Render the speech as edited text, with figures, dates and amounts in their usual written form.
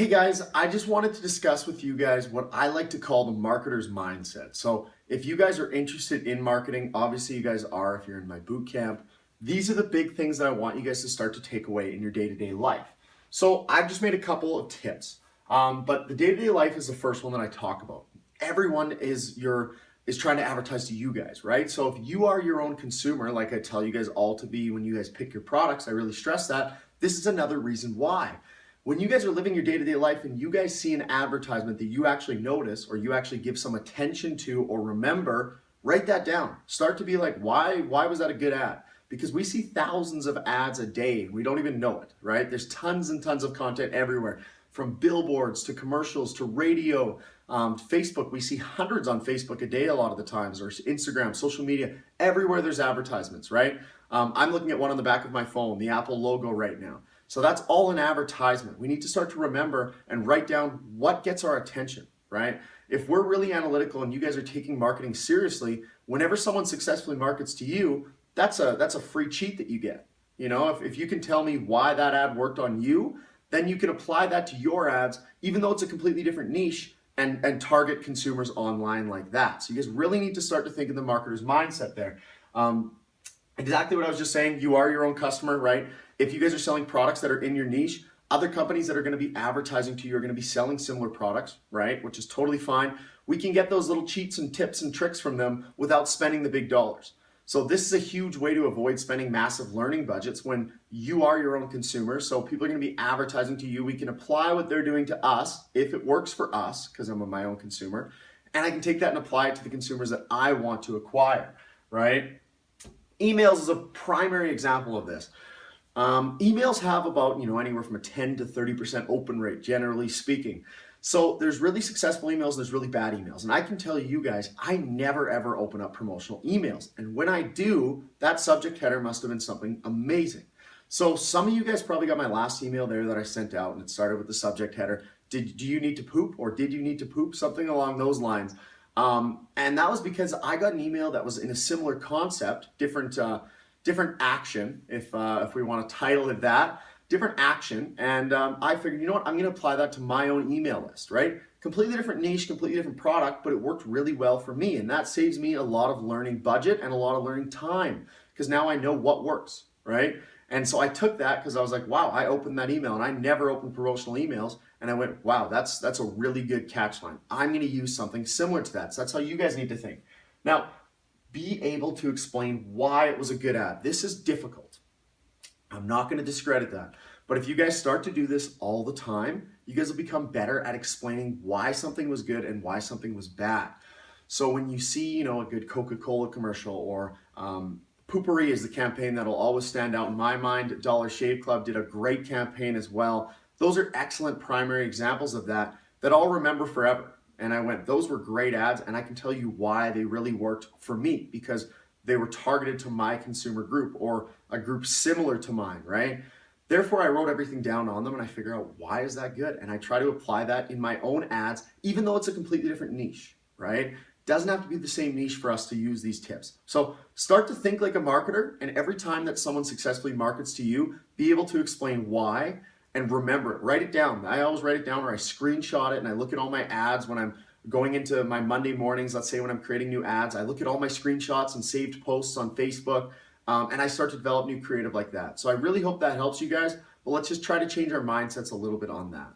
Hey guys, I just wanted to discuss with you guys what I like to call the marketer's mindset. So if you guys are interested in marketing, obviously you guys are if you're in my boot camp, these are the big things that I want you guys to start to take away in your day-to-day life. So I've just made a couple of tips, but the day-to-day life is the first one that I talk about. Everyone is trying to advertise to you guys, right? So if you are your own consumer, like I tell you guys all to be when you guys pick your products, I really stress that. This is another reason why. When you guys are living your day-to-day life and you guys see an advertisement that you actually notice or you actually give some attention to or remember, write that down. Start to be like, why was that a good ad? Because we see thousands of ads a day. We don't even know it, right? There's tons and tons of content everywhere, from billboards to commercials to radio, to Facebook. We see hundreds on Facebook a day a lot of the times, or Instagram, social media, everywhere there's advertisements, right? I'm looking at one on the back of my phone, the Apple logo right now. So that's all an advertisement. We need to start to remember and write down what gets our attention, right? If we're really analytical and you guys are taking marketing seriously, whenever someone successfully markets to you, that's a free cheat that you get. You know, if you can tell me why that ad worked on you, then you can apply that to your ads, even though it's a completely different niche, and target consumers online like that. So you guys really need to start to think of the marketer's mindset there. Exactly what I was just saying. You are your own customer, right? If you guys are selling products that are in your niche, other companies that are going to be advertising to you are going to be selling similar products, right? Which is totally fine. We can get those little cheats and tips and tricks from them without spending the big dollars. So this is a huge way to avoid spending massive learning budgets when you are your own consumer. So people are going to be advertising to you. We can apply what they're doing to us if it works for us, because I'm my own consumer, and I can take that and apply it to the consumers that I want to acquire, right? Emails is a primary example of this. Emails have about, anywhere from a 10 to 30% open rate, generally speaking. So there's really successful emails, and there's really bad emails. And I can tell you guys, I never ever open up promotional emails. And when I do, that subject header must have been something amazing. So some of you guys probably got my last email there that I sent out, and it started with the subject header. Do you need to poop, or did you need to poop? Something along those lines. And that was because I got an email that was in a similar concept, different action, if we want to title it that, different action. And I figured, you know what, I'm going to apply that to my own email list, right? Completely different niche, completely different product, but it worked really well for me. And that saves me a lot of learning budget and a lot of learning time, because now I know what works, right? And so I took that because I was like, wow, I opened that email, and I never opened promotional emails. And I went, wow, that's a really good catch line. I'm going to use something similar to that. So that's how you guys need to think. Now, be able to explain why it was a good ad. This is difficult. I'm not going to discredit that. But if you guys start to do this all the time, you guys will become better at explaining why something was good and why something was bad. So when you see, a good Coca-Cola commercial, or Poopery is the campaign that'll always stand out in my mind. Dollar Shave Club did a great campaign as well. Those are excellent primary examples of that I'll remember forever. And I went, those were great ads, and I can tell you why they really worked for me, because they were targeted to my consumer group, or a group similar to mine, right? Therefore, I wrote everything down on them, and I figure out why is that good, and I try to apply that in my own ads, even though it's a completely different niche, right? Doesn't have to be the same niche for us to use these tips. So start to think like a marketer, and every time that someone successfully markets to you, be able to explain why. And remember it, write it down. I always write it down, or I screenshot it, and I look at all my ads when I'm going into my Monday mornings. Let's say when I'm creating new ads, I look at all my screenshots and saved posts on Facebook, and I start to develop new creative like that. So I really hope that helps you guys, but let's just try to change our mindsets a little bit on that.